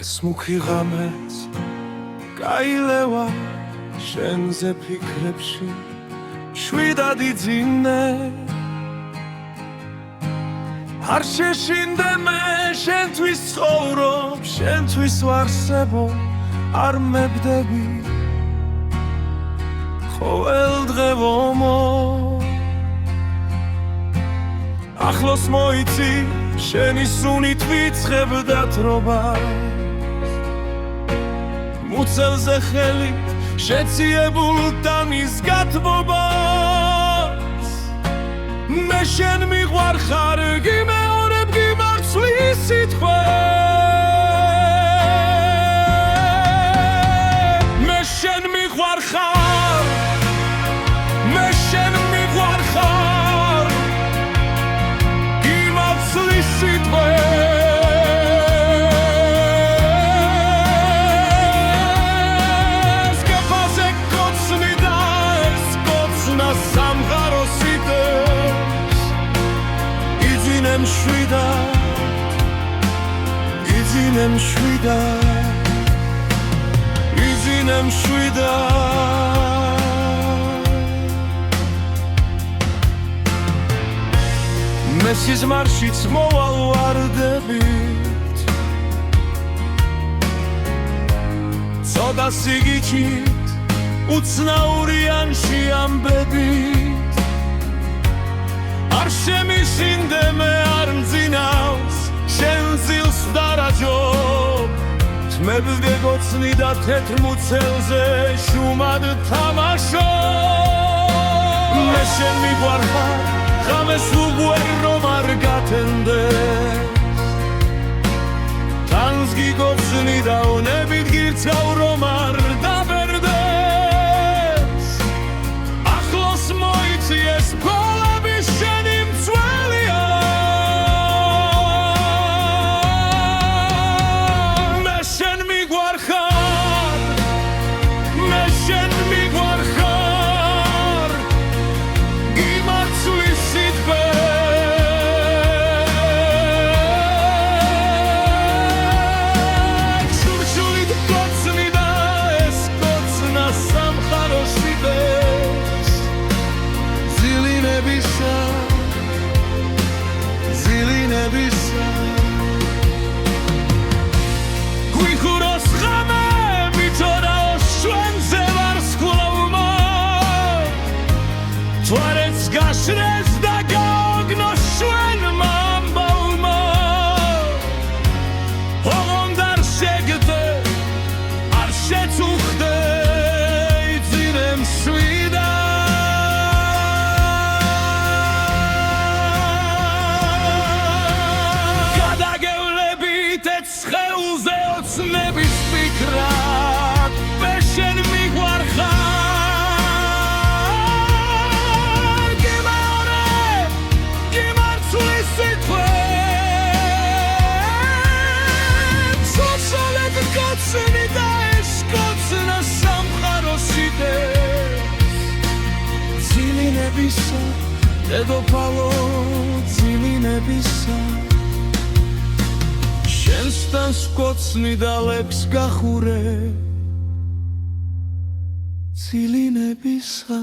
მუქი ღამეც გაილევა შენზე ფიქრებში შვიდად იძინე არ შეშინდე მე შენთვის ცხოვრობ შენთვის ვარსებო არ მებდები ყოველდღე ვომო ახლოს მოიცი შენი სუნით ვიცხებ დათრობას მუცელზე ხელი შეციებულ ტანის გათბობას მე შენ მიყვარხარ გიმეორებ გიმართლის სიტყვა მე შენ მიყვარხარ მე შენ მიყვარხარ გიმართლის სიტყვა იძინემ შვიდა მე სიზმარშიც მოვალ ვარდებით ცოტა სიგიჩით უცნაურიანში ამბებით არ შემიშინდე მე არ მძინავს შენ ძილს დარაჯობ თმებდე გოცნი და თეთრ მუცელზე შუმად თამაშობ მე შენ მიყვარხარ ღამეს უღვერ რომ არ გათენდეს თანს გიგოცნი და ონებით გირცავ რომ არ დაბერდეს ახლოს მოიცი ეს ფოლები შენი მცველია მე შენ მიყვარხარ მე შენ მიყვარხარ გიმართლის სიტყვა ჩურჩულით გოცნი და ეს გოცნა სამხაროში დეს დილინებისა გვიხუროს ღამები თორაო შვენზე ვარსკვლავმა თვარეც გაშრეს და გაოგნო შვენმა ამბავმა ოღონდ არ შეგდე არ შეწუხდე იძინემ შვიდა სხეულზე ოცნების ფიქრად მე შენ მიყვარხარ გიმეორებ გიმართლის სიტყვა სოციალეთ გოცნი და ეს გოცნა სამყაროში დეს დილინებისა დედოფალო დილინებისა შენსთან სკოცნი და ლექს გახურე დილინებისა